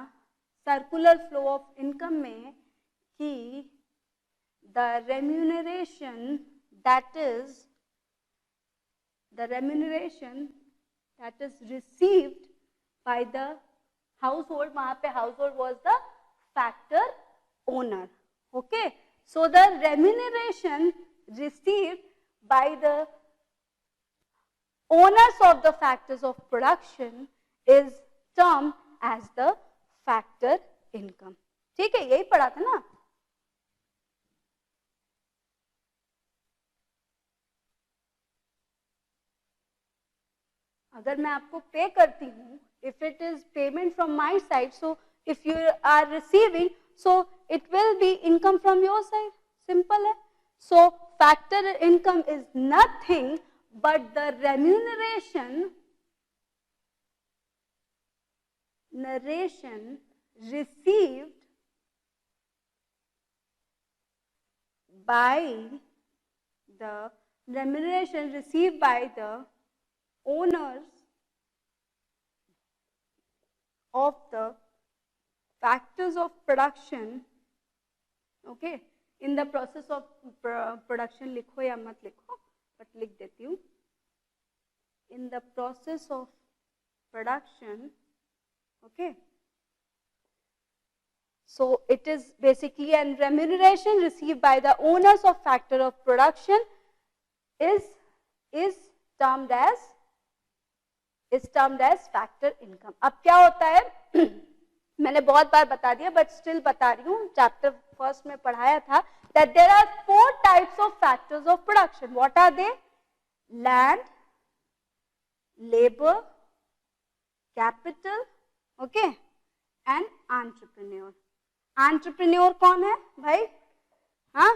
सर्कुलर फ्लो ऑफ इनकम में कि the remuneration that is received by the household, वहां पे household was the factor owner. Okay, so the remuneration received by the owners of the factors of production is termed as the factor income. ठीक है, यही पढ़ा था ना. अगर मैं आपको पे करती हूँ, if it is payment from my side, so if you are receiving, so it will be income from your side. Simple है. So factor income is nothing but the remuneration received by the owners of the factors of production. Okay, in the process of production, लिखो या मत लिखो, but लिख देती हूँ. In the process of production, okay, so it is basically a remuneration received by the owners of factor of production is termed as factor income. अब क्या होता है, मैंने बहुत बार बता दिया बट स्टिल बता रही हूँ. चैप्टर फर्स्ट में पढ़ाया था that there are 4 types of factors of production. What are they? Land, labor, capital, okay, and entrepreneur. Entrepreneur कौन है भाई? हाँ,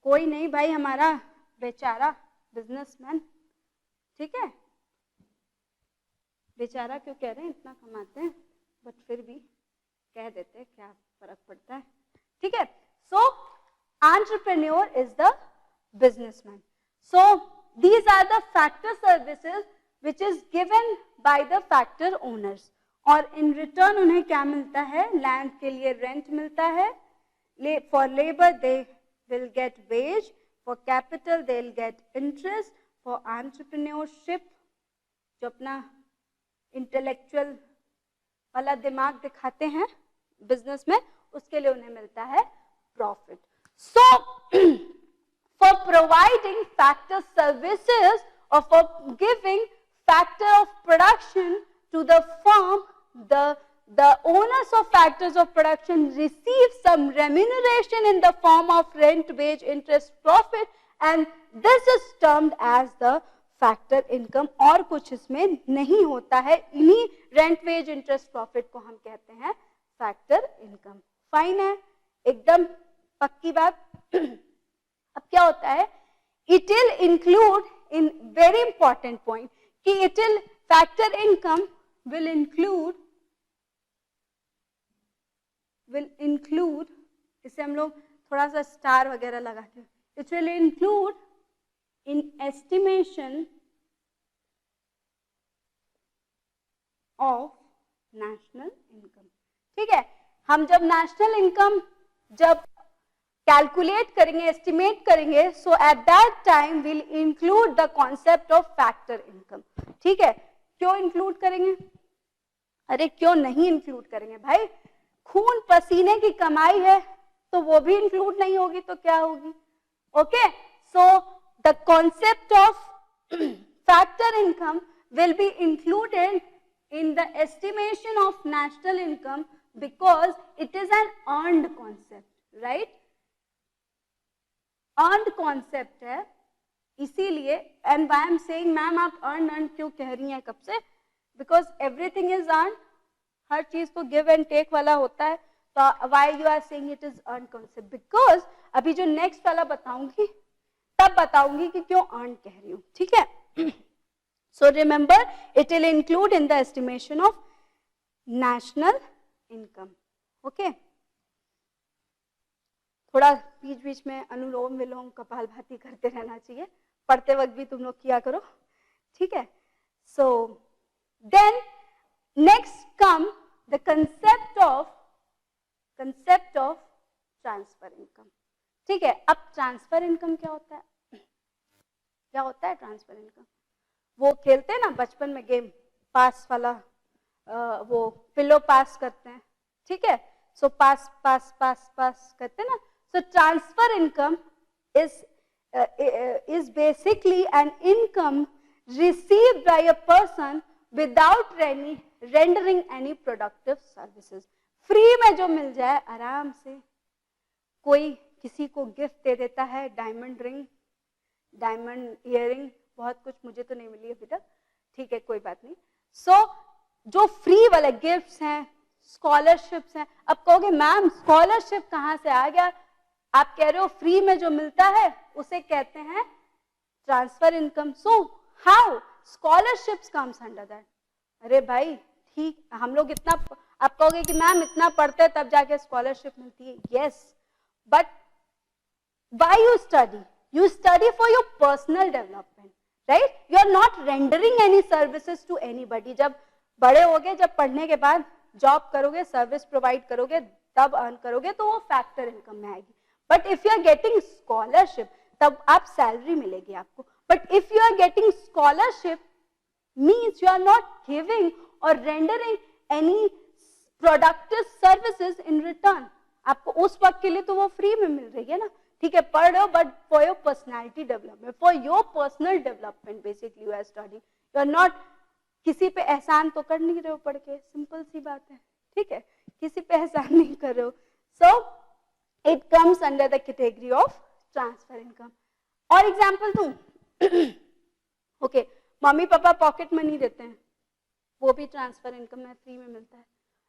कोई नहीं भाई, हमारा बेचारा बिजनेसमैन. ठीक है, बेचारा क्यों कह रहे हैं, इतना कमाते हैं, बट फिर भी कह देते हैं, क्या फर्क पड़ता है. ठीक है. So entrepreneur is the businessman. So these are the factor services which is given by the factor owners. और in return उन्हें क्या मिलता है? लैंड के लिए रेंट मिलता है. For labor they will get wage. For capital they will get interest. For entrepreneurship, जो अपना इंटेलेक्चुअल वाला दिमाग दिखाते हैं बिजनेस में, उसके लिए उन्हें मिलता है profit. So for providing factor services or for giving factor of production to the firm, the owners of factors of production receive some remuneration in the form of rent, wage, interest, profit, and this is termed as the factor income. और कुछ इसमें नहीं होता है. इन्हीं rent, veg, interest, profit को हम कहते हैं फैक्टर इनकम. फाइन है, एकदम पक्की बात. अब क्या होता है, it will include in very important point कि it will factor income will include, इसे हम लोग थोड़ा सा स्टार वगैरह लगाते हैं. It will include in estimation of national income. ठीक है, हम जब नेशनल इनकम जब कैलकुलेट करेंगे, एस्टिमेट करेंगे, so at that time will include the concept of factor income. ठीक है, क्यों इंक्लूड करेंगे? अरे क्यों नहीं इंक्लूड करेंगे भाई? खून पसीने की कमाई है, तो वो भी इंक्लूड नहीं होगी तो क्या होगी? Okay, so the concept of factor income will be included in the estimation of national income because it is an earned concept, right? earned concept है, इसीलिए. and why I'm saying ma'am आप earned क्यों कह रही हैं कब से? because everything is earned. हर चीज तो give and take वाला होता है. तो why you are saying it is earned concept? because अभी जो next वाला बताऊंगी तब बताऊंगी कि क्यों earned कह रही हूँ. ठीक है. So remember, it will include in the estimation of national income. Okay. थोड़ा बीच बीच में अनुलोम विलोम कपालभाति करते रहना चाहिए. पढ़ते वक्त भी तुम लोग किया करो. ठीक है. So then Next come the concept of transfer income. ठीक है, अब ट्रांसफर इनकम क्या होता है? क्या होता है ट्रांसफर इनकम? वो खेलते हैं ना बचपन में गेम, पास वाला, वो पिलो पास करते हैं, ठीक है, सो पास पास पास पास करते हैं ना. सो transfer income is basically an income received by a person without rendering any productive services. Free में जो मिल जाए आराम से. कोई किसी को गिफ्ट दे देता है, डायमंड रिंग, डायमंड इयररिंग, बहुत कुछ, मुझे तो नहीं मिली अभी तक, ठीक है कोई बात नहीं. सो जो फ्री वाले गिफ्ट्स हैं, स्कॉलरशिप्स हैं. अब कहोगे मैम स्कॉलरशिप कहाँ से आ गया? आप कह रहे हो फ्री में जो मिलता है उसे कहते हैं transfer income. So how scholarships comes under that? अरे भाई ठीक, हम लोग इतना, आप कहोगे कि मैम इतना पढ़ते हैं तब जाके स्कॉलरशिप मिलती है. Yes, but why you study? You study for your personal development, right? You are not rendering any services to anybody. जब बड़े होगे, जब पढ़ने के बाद जॉब करोगे, सर्विस प्रोवाइड करोगे, तब अर्न करोगे, तो वो फैक्टर इनकम में आएगी. But if you are getting scholarship, तब आप सैलरी मिलेगी आपको. But if you are getting scholarship means you are not giving or rendering any productive services in return. आपको उस वक्त के लिए तो वो फ्री में मिल रही है ना, ठीक है, पढ़ रहे हो, but for your personality development, for your personal development basically you are study. You are not, किसी पे एहसान तो कर नहीं रहे हो पढ़ के, सिंपल सी बात है, ठीक है, किसी पे एहसान नहीं कर रहे हो. So it comes under the category of transfer income. और एग्जाम्पल दूं? Okay, mummy papa pocket money देते हैं, वो भी ट्रांसफर इनकम में फ्री में मिलता है.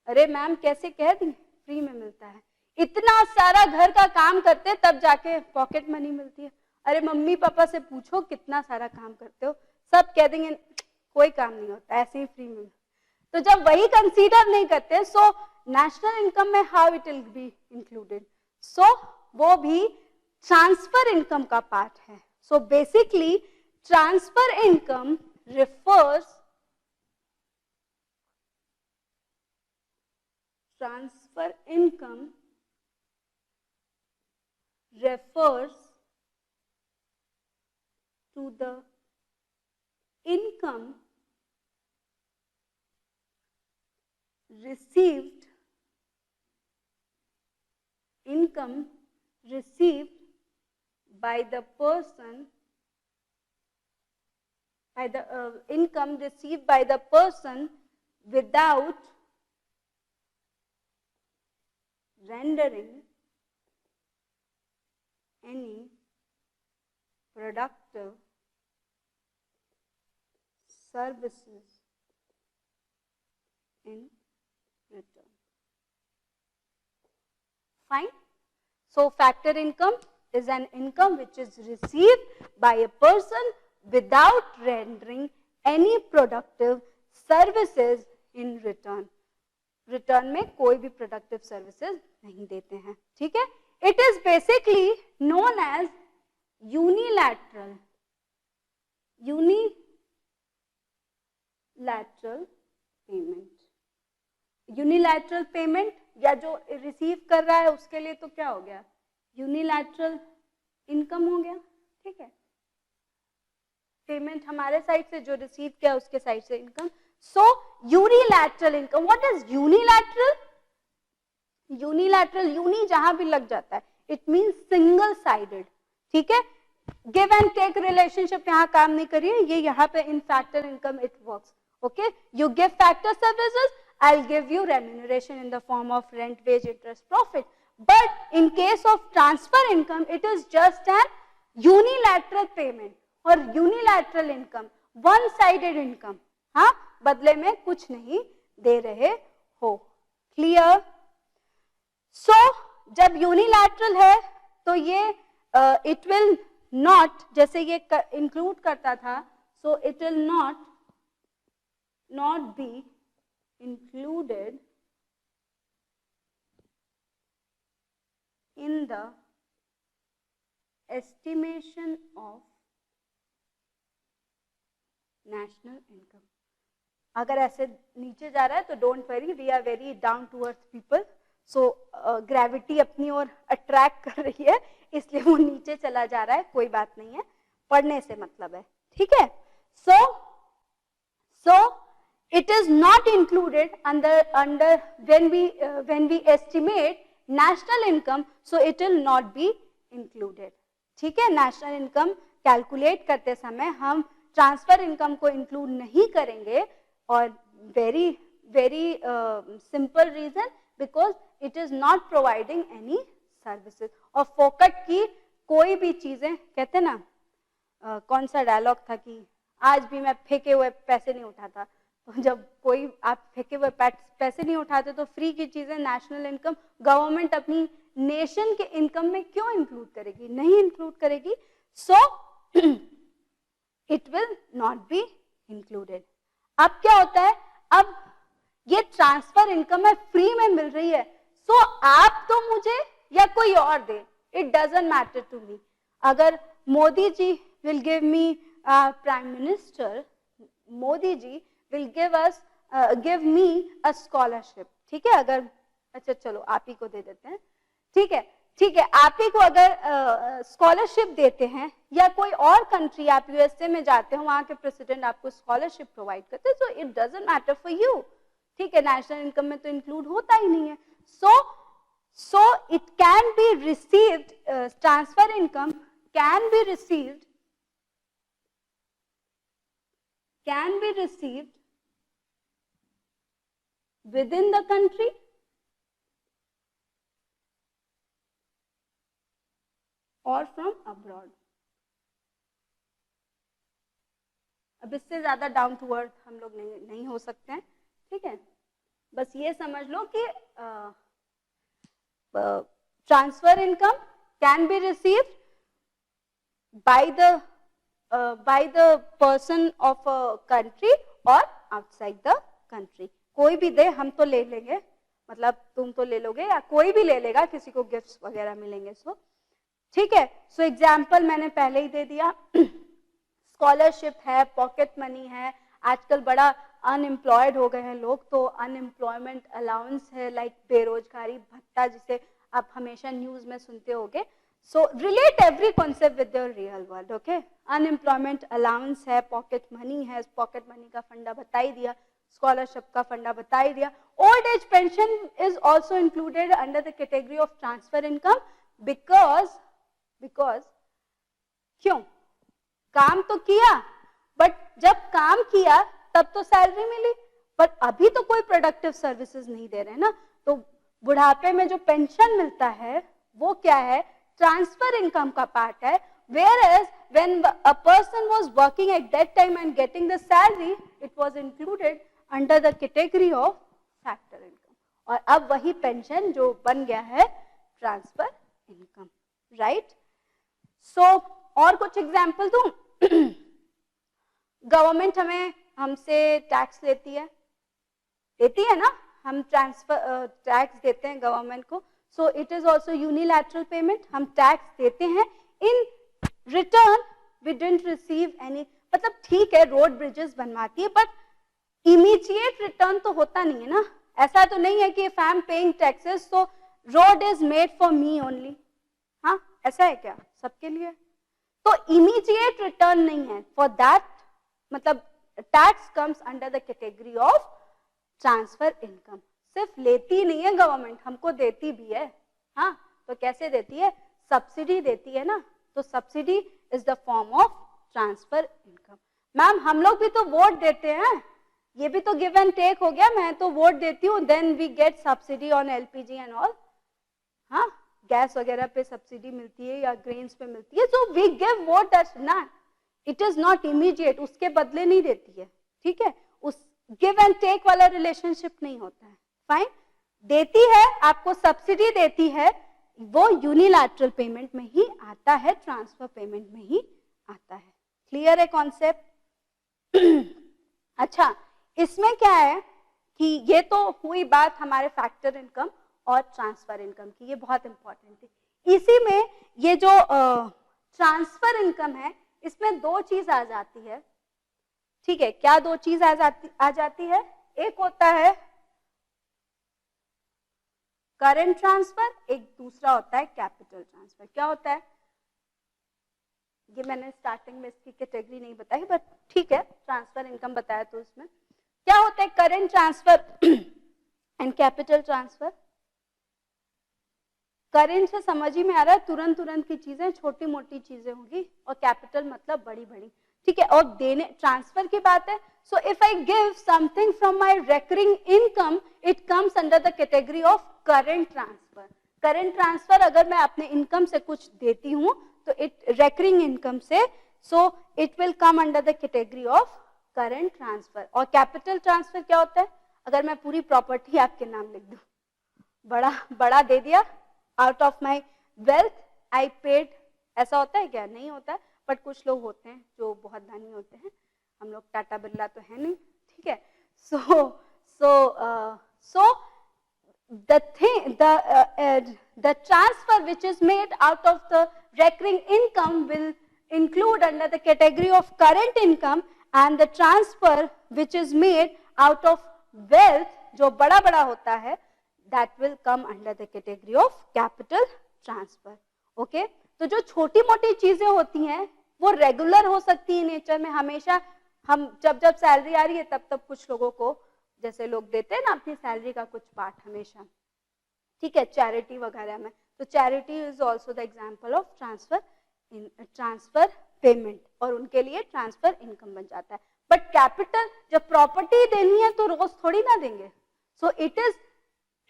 अरे मैम कैसे कह दी, फ्री में मिलता है. इतना सारा घर का काम करते तब जाके पॉकेट मनी मिलती है. अरे मम्मी पापा से पूछो कितना सारा काम करते हो, सब कह देंगे कोई काम नहीं होता, ऐसे ही फ्री में. तो जब वही कंसीडर नहीं करते, सो नेशनल इनकम में how it will be included? So वो भी ट्रांसफर इनकम का पार्ट है. So basically transfer income refers to the income received by the person, by the income received by the person without rendering any productive services in return. Fine. So factor income is an income which is received by a person without rendering any productive services in return. Return में कोई भी productive services नहीं देते हैं, ठीक है. It is basically known as unilateral payment. Unilateral payment या जो रिसीव कर रहा है उसके लिए तो क्या हो गया, यूनिलैटरल इनकम हो गया, ठीक है. पेमेंट हमारे साइड से, जो रिसीव किया उसके साइड से income. So unilateral income. What is unilateral? Unilateral, uni जहां भी लग जाता है, it means single sided, ठीक है. Give and take relationship यहाँ काम नहीं करिए, ये यहाँ पे in factor income it works. Okay, you give factor services, I'll give you remuneration in the form of rent, wage, interest, profit. But in case of transfer income, it is just an unilateral payment or unilateral income, one sided income. हाँ, बदले में कुछ नहीं दे रहे हो. Clear? सो जब unilateral है तो ये इट विल नॉट, जैसे ये इंक्लूड करता था, so it will not be included in the estimation of national income. अगर ऐसे नीचे जा रहा है तो don't worry, we are very down to earth people, so gravity अपनी ओर अट्रैक्ट कर रही है, इसलिए वो नीचे चला जा रहा है, कोई बात नहीं है, पढ़ने से मतलब है, ठीक है। So it is not included under when we estimate national income, so it will not be included, ठीक है। नेशनल इनकम कैलकुलेट करते समय हम ट्रांसफर इनकम को इंक्लूड नहीं करेंगे, और very very simple reason, because it is not providing any services. और फोकट की कोई भी चीजें, कहते ना कौन सा डायलॉग था कि आज भी मैं फेंके हुए पैसे नहीं उठाता, तो जब कोई आप फेंके हुए पैसे नहीं उठाते तो फ्री की चीजें, नेशनल इनकम गवर्नमेंट अपनी नेशन के इनकम में क्यों इंक्लूड करेगी, नहीं इंक्लूड करेगी। सो it will not be included. अब क्या होता है, अब ये ट्रांसफर इनकम है, फ्री में मिल रही है, सो आप तो मुझे या कोई और दे, it doesn't matter to me. अगर Modi ji will give me, prime minister Modi ji will give me a scholarship, ठीक है, अगर अच्छा चलो आप ही को दे देते हैं, ठीक है, ठीक है, आप ही को अगर स्कॉलरशिप देते हैं, या कोई और कंट्री, आप यूएसए में जाते हो, वहां के प्रेसिडेंट आपको स्कॉलरशिप प्रोवाइड करते हैं, so it doesn't matter for you, ठीक है, नेशनल इनकम में तो इंक्लूड होता ही नहीं है। So it can be received, transfer income can be received within the country or from abroad। अब इससे ज्यादा डाउन टू अर्थ हम लोग नहीं हो सकते हैं, ठीक है। बस ये समझ लो कि transfer income can be received by the person of a country or outside the country। कोई भी दे, हम तो ले लेंगे, मतलब तुम तो ले लोगे या कोई भी ले लेगा, किसी को गिफ्ट्स वगैरह मिलेंगे, सो ठीक है। सो एग्जाम्पल मैंने पहले ही दे दिया, स्कॉलरशिप है, पॉकेट मनी है, आजकल बड़ा अनएम्प्लॉयड हो गए हैं लोग, तो अनएम्प्लॉयमेंट अलाउंस है, लाइक बेरोजगारी भत्ता, जिसे आप हमेशा न्यूज में सुनते होगे। So relate every concept with your real world, okay? Unemployment allowance है, pocket money है, pocket money का फंडा बता ही दिया, scholarship का फंडा बता ही दिया। Old age pension is also included under the category of transfer income because क्यों? काम तो किया, but जब काम किया तब तो सैलरी मिली, पर अभी तो कोई प्रोडक्टिव सर्विसेज नहीं दे रहे ना, तो बुढ़ापे में जो पेंशन मिलता है वो क्या है, ट्रांसफर इनकम का पार्ट है। whereas when a person was working at that time and getting the salary, it was included under the category of factor income, और अब वही पेंशन जो बन गया है ट्रांसफर इनकम, राइट। सो और कुछ एग्जाम्पल दूं, गवर्नमेंट हमसे टैक्स लेती है ना, हम ट्रांसफर टैक्स देते हैं गवर्नमेंट को, so it is also unilateral payment, हम टैक्स देते हैं, in return we didn't receive any, मतलब ठीक है रोड ब्रिजेस बनवाती है, बट इमीडिएट रिटर्न तो होता नहीं है ना, ऐसा तो नहीं है कि if I am paying taxes so road is made for me only, हाँ ऐसा है क्या सबके लिए, तो इमीडिएट रिटर्न नहीं है फॉर दैट, मतलब tax comes under the category of transfer income. सिर्फ लेती नहीं है गवर्नमेंट, हमको देती भी है, हाँ तो कैसे देती है, सब्सिडी देती है ना, तो subsidy is the form of transfer income. Ma'am हम लोग भी तो वोट देते हैं, ये भी तो गिव एंड टेक हो गया, मैं तो वोट देती हूँ, then we get subsidy on LPG and all, हाँ गैस वगैरह पे सब्सिडी मिलती है या ग्रेन्स पे मिलती है, so we give vote, that's not, it is not immediate, उसके बदले नहीं देती है, ठीक है, उस गिव एंड टेक वाला रिलेशनशिप नहीं होता है, फाइन, देती है आपको, सब्सिडी देती है, वो यूनिलैटरल पेमेंट में ही आता है, ट्रांसफर पेमेंट में ही आता है, क्लियर है कॉन्सेप्ट। अच्छा इसमें क्या है कि ये तो हुई बात हमारे फैक्टर इनकम और ट्रांसफर इनकम की, ये बहुत इंपॉर्टेंट थी। इसी में ये जो ट्रांसफर इनकम है, इसमें दो चीज आ जाती है, ठीक है, क्या दो चीज आ जाती है, एक होता है करंट ट्रांसफर, एक दूसरा होता है कैपिटल ट्रांसफर। क्या होता है, ये मैंने स्टार्टिंग में इसकी कैटेगरी नहीं बताई, बट ठीक है, ट्रांसफर इनकम बताया तो उसमें क्या होता है, current transfer and capital transfer. Current से समझ ही में आ रहा है, तुरंत तुरंत की चीजें, छोटी मोटी चीजें होगी, और कैपिटल मतलब बड़ी बड़ी, ठीक है। और देने ट्रांसफर की बात है, so if I give something from my recurring income, it comes under the category of current transfer. Current transfer अगर मैं अपने इनकम से कुछ देती हूं तो इट रिकरिंग इनकम से, सो it will come under the category of current transfer. और कैपिटल ट्रांसफर क्या होता है, अगर मैं पूरी प्रॉपर्टी आपके नाम लिख दूं, बड़ा बड़ा दे दिया, out of my wealth I paid, ऐसा होता है क्या, नहीं होता है, बट कुछ लोग होते हैं जो बहुत धनी होते हैं, हम लोग टाटा बिरला तो है नहीं, ठीक है। सो the transfer which is made out of the recurring income will include under the category of current income, and the transfer which is made out of wealth, जो बड़ा बड़ा होता है, that will come under the category of capital transfer. Okay? तो जो छोटी मोटी चीजें होती हैं वो रेगुलर हो सकती है नेचर में, हमेशा हम जब जब सैलरी आ रही है तब तब कुछ लोगों को, जैसे लोग देते हैं ना अपनी सैलरी का कुछ पार्ट हमेशा, ठीक है, चैरिटी वगैरह में, तो charity is also the example of transfer payment, और उनके लिए ट्रांसफर इनकम बन जाता है। बट कैपिटल, जब प्रॉपर्टी देनी है तो रोज थोड़ी ना देंगे, so it is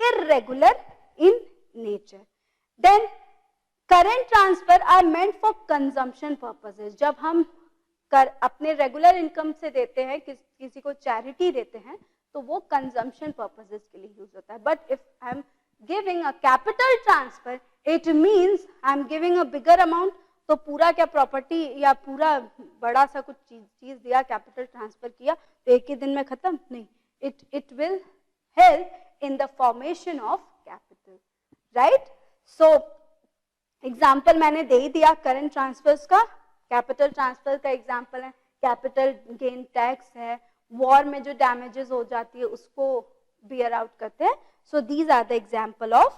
irregular in nature. Then current transfer are meant for consumption purposes. जब हम अपने रेगुलर इनकम से देते हैं, किसी को चैरिटी देते हैं, तो वो कंजम्पशन पर्पसेस के लिए यूज होता है। But if I am giving a capital transfer, it means I am giving a bigger amount, तो पूरा क्या प्रॉपर्टी या पूरा बड़ा सा कुछ चीज दिया, कैपिटल ट्रांसफर किया, तो एक ही दिन में खत्म नहीं, it will help in the formation of capital, right. So example मैंने दे ही दिया करंट ट्रांसफर्स का, कैपिटल ट्रांसफर का एग्जाम्पल है कैपिटल गेन टैक्स है, वॉर में जो डैमेजेस हो जाती है उसको बियर आउट करते हैं। So these are the example of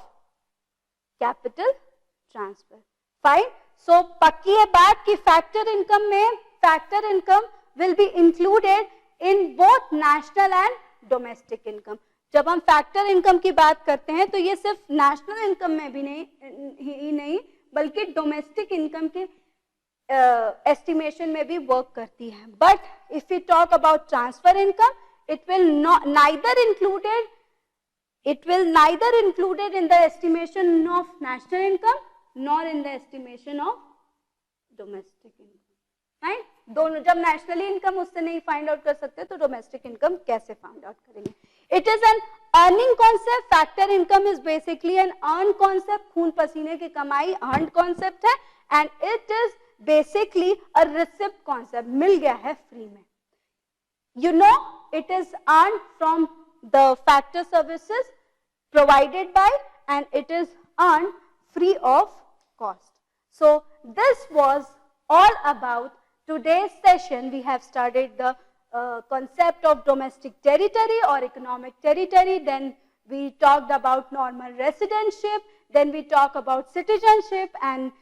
capital transfer. Fine, so पक्की है बात कि फैक्टर इनकम में, factor income will be included in both national and domestic income. जब हम फैक्टर इनकम की बात करते हैं तो ये सिर्फ नेशनल इनकम में भी नहीं बल्कि डोमेस्टिक इनकम के estimation में भी work करती है। But if we talk about transfer income, it will neither included in the estimation of national income nor in the estimation of domestic income, right? दोनों, जब national income उससे नहीं find out कर सकते तो domestic income कैसे find out करेंगे? It is an earning concept. Factor income is basically an earned concept. खून पसीने की कमाई earned concept है, and it is basically a receipt concept, मिल गया है फ्री में, you know, it is earned from the factor services provided by, and it is earned free of cost. So this was all about today's session. We have studied the concept of domestic territory or economic territory, then we talked about normal residentship, then we talked about citizenship and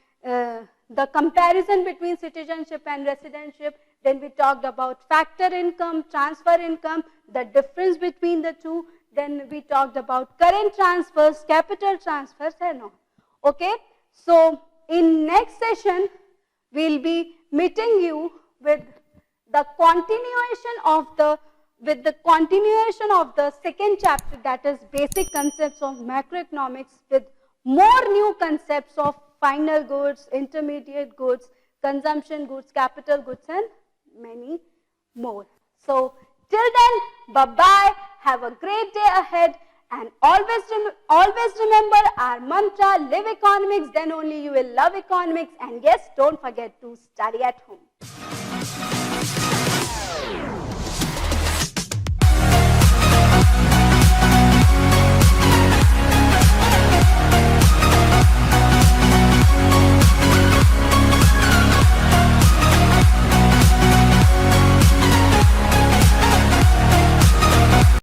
the comparison between citizenship and residentship, then we talked about factor income, transfer income, the difference between the two, then we talked about current transfers, capital transfers and all. Okay, so in next session we'll be meeting you with the continuation of the second chapter, that is basic concepts of macroeconomics, with more new concepts of final goods, intermediate goods, consumption goods, capital goods and many more. So till then, bye-bye, have a great day ahead, and always remember our mantra, live economics, then only you will love economics, and yes, don't forget to study at home.